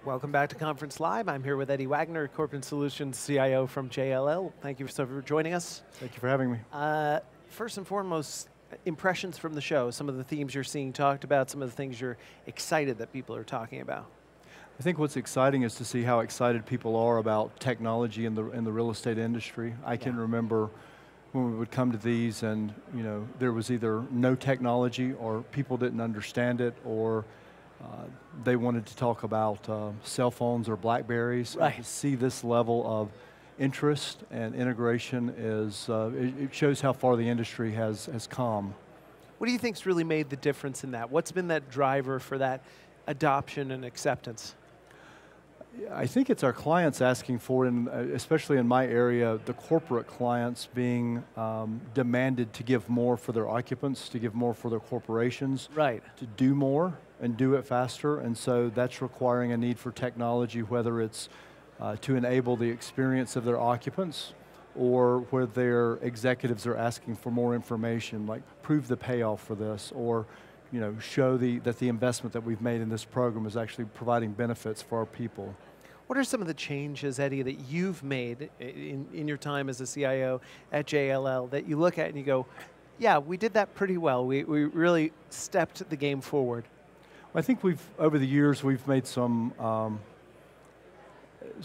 Welcome back to Conference Live. I'm here with Eddie Wagoner, Corporate Solutions CIO from JLL. Thank you so for joining us. Thank you for having me. First and foremost, impressions from the show, some of the themes you're seeing talked about, some of the things you're excited that people are talking about. I think what's exciting is to see how excited people are about technology in the real estate industry. I can remember when we would come to these and there was either no technology or people didn't understand it, or they wanted to talk about cell phones or Blackberries. Right. To see this level of interest and integration is, it shows how far the industry has come. What do you think's really made the difference in that? What's been that driver for that adoption and acceptance? I think it's our clients asking for it, and especially in my area, the corporate clients being demanded to give more for their occupants, to give more for their corporations, right, to do more and do it faster, and so that's requiring a need for technology, whether it's to enable the experience of their occupants, or where their executives are asking for more information, like prove the payoff for this, or show that the investment that we've made in this program is actually providing benefits for our people. What are some of the changes, Eddie, that you've made in your time as a CIO at JLL that you look at and you go, yeah, we did that pretty well. We really stepped the game forward. I think over the years, we've made some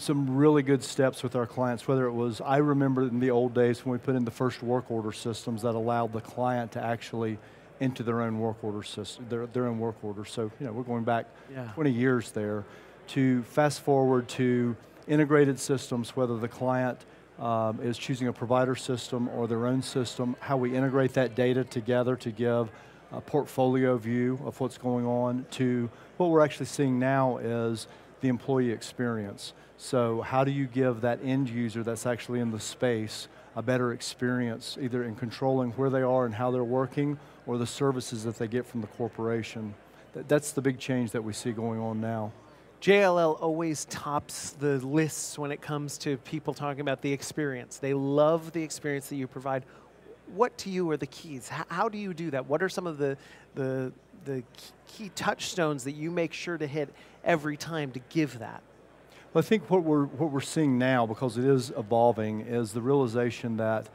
really good steps with our clients, whether it was, I remember in the old days when we put in the first work order systems that allowed the client to actually enter their own work order system, their own work order. So we're going back 20 years there. To fast forward to integrated systems, whether the client is choosing a provider system or their own system, how we integrate that data together to give a portfolio view of what's going on, to what we're actually seeing now is the employee experience. So how do you give that end user that's actually in the space a better experience, either in controlling where they are and how they're working, or the services that they get from the corporation? That's the big change that we see going on now. JLL always tops the lists when it comes to people talking about the experience. They love the experience that you provide. What to you are the keys? How do you do that? What are some of the key touchstones that you make sure to hit every time to give that? Well, I think what we're seeing now, because it is evolving, is the realization that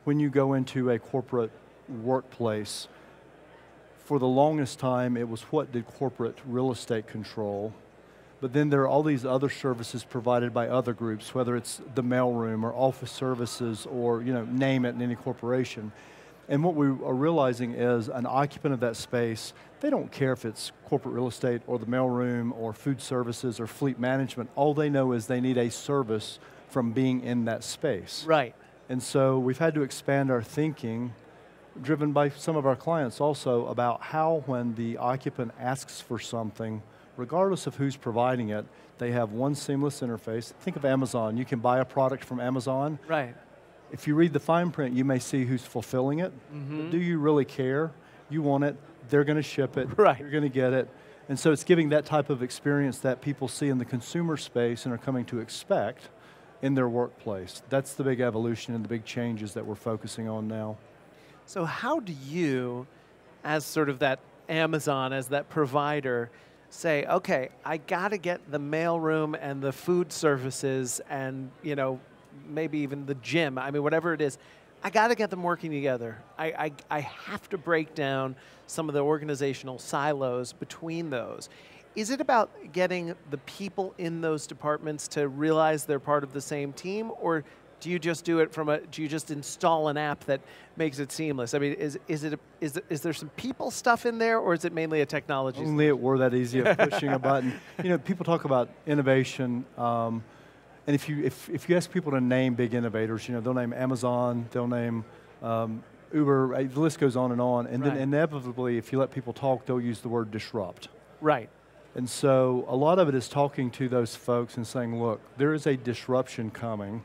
when you go into a corporate workplace, for the longest time it was what did corporate real estate control, but then there are all these other services provided by other groups, whether it's the mailroom or office services or name it in any corporation. And what we are realizing is an occupant of that space, they don't care if it's corporate real estate or the mailroom or food services or fleet management. All they know is they need a service from being in that space. Right. And so we've had to expand our thinking, driven by some of our clients also, about how when the occupant asks for something, regardless of who's providing it, they have one seamless interface. Think of Amazon. You can buy a product from Amazon. Right. If you read the fine print, you may see who's fulfilling it. But do you really care? You want it, they're going to ship it, right, you're going to get it. And so it's giving that type of experience that people see in the consumer space and are coming to expect in their workplace. That's the big evolution and the big changes that we're focusing on now. So how do you, as sort of that Amazon, as that provider, say, okay, I got to get the mailroom and the food services and maybe even the gym, I mean, whatever it is, I got to get them working together. I have to break down some of the organizational silos between those. Is it about getting the people in those departments to realize they're part of the same team, or do you just do it do you just install an app that makes it seamless? I mean, is there some people stuff in there, or is it mainly a technology? Only it were that easy of pushing a button. People talk about innovation, and if you ask people to name big innovators, they'll name Amazon, they'll name Uber, the list goes on, and then inevitably, if you let people talk, they'll use the word disrupt. Right. And so a lot of it is talking to those folks and saying, look, there is a disruption coming.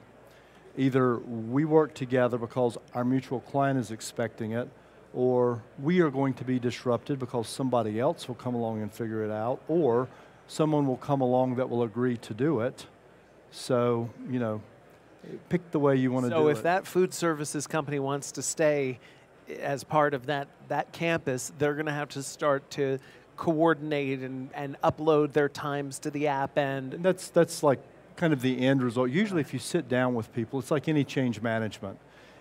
Either we work together because our mutual client is expecting it, or we are going to be disrupted because somebody else will come along and figure it out, or someone will come along that will agree to do it. So, pick the way you want to do it. So if that food services company wants to stay as part of that campus, they're going to have to start to coordinate and upload their times to the app end. And that's like kind of the end result. Usually if you sit down with people, it's like any change management.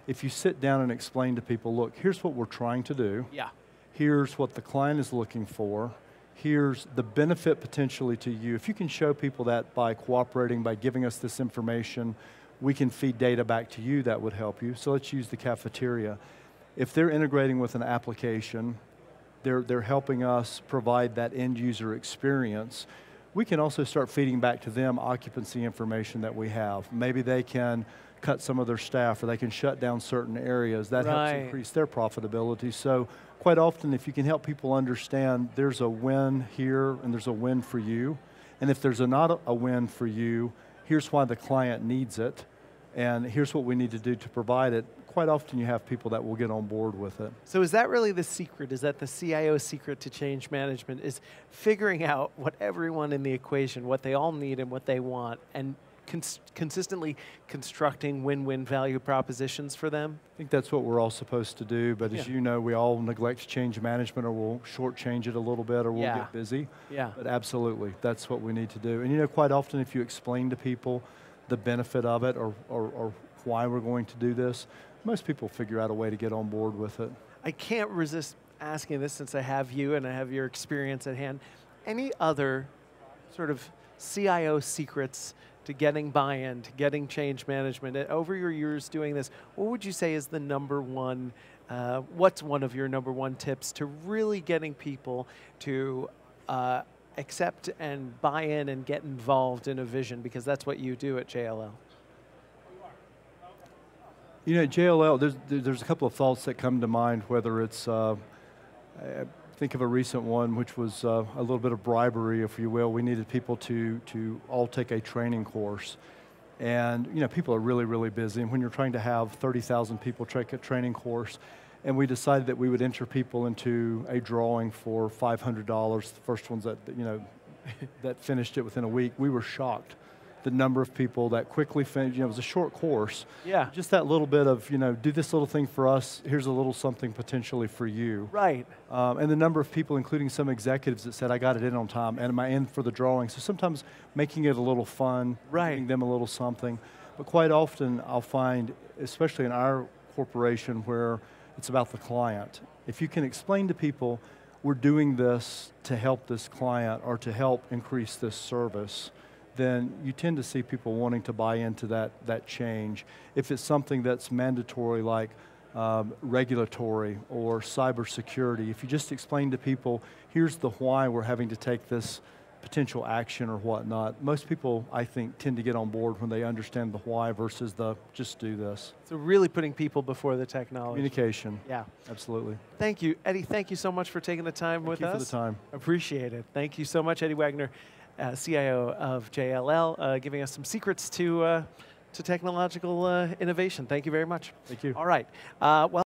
If you sit down and explain to people, look, here's what we're trying to do. Yeah. Here's what the client is looking for. Here's the benefit potentially to you. If you can show people that by cooperating, by giving us this information, we can feed data back to you, that would help you. So let's use the cafeteria. If they're integrating with an application, they're helping us provide that end user experience. We can also start feeding back to them occupancy information that we have. Maybe they can cut some of their staff, or they can shut down certain areas. That helps increase their profitability. So quite often, if you can help people understand there's a win here and there's a win for you, and if there's not a win for you, here's why the client needs it, and here's what we need to do to provide it, quite often you have people that will get on board with it. So is that really the secret? Is that the CIO secret to change management, is figuring out what everyone in the equation, what they all need and what they want, and consistently constructing win-win value propositions for them? I think that's what we're all supposed to do, but as you know, we all neglect change management, or we'll shortchange it a little bit, or we'll get busy. Yeah. But absolutely, that's what we need to do. And you know, quite often if you explain to people the benefit of it, or why we're going to do this, most people figure out a way to get on board with it. I can't resist asking this since I have you and I have your experience at hand. Any other sort of CIO secrets to getting buy-in, to getting change management? Over your years doing this, what would you say is the number one, what's one of your number one tips to really getting people to accept and buy in and get involved in a vision? Because that's what you do at JLL. You know, at JLL, there's a couple of thoughts that come to mind, whether it's, I think of a recent one, which was a little bit of bribery, if you will. We needed people to all take a training course. And you know, people are really, really busy. And when you're trying to have 30,000 people take a training course, and we decided that we would enter people into a drawing for $500, the first ones that, you know, that finished it within a week, we were shocked. The number of people that quickly finished, you know, it was a short course. Yeah. Just that little bit of, you know, do this little thing for us, here's a little something potentially for you. Right. And the number of people, including some executives, that said, I got it in on time, and am I in for the drawing? So sometimes making it a little fun, giving them a little something. But quite often I'll find, especially in our corporation where it's about the client, if you can explain to people, we're doing this to help this client or to help increase this service, then you tend to see people wanting to buy into that change. If it's something that's mandatory, like regulatory or cybersecurity, if you just explain to people, here's the why we're having to take this potential action or whatnot, most people, I think, tend to get on board when they understand the why versus the just do this. So really putting people before the technology. Communication. Yeah. Absolutely. Thank you. Eddie, thank you so much for taking the time with us. Thank you for the time. Appreciate it. Thank you so much, Eddie Wagoner, CIO of JLL, giving us some secrets to technological innovation. Thank you very much. Thank you. All right. Well.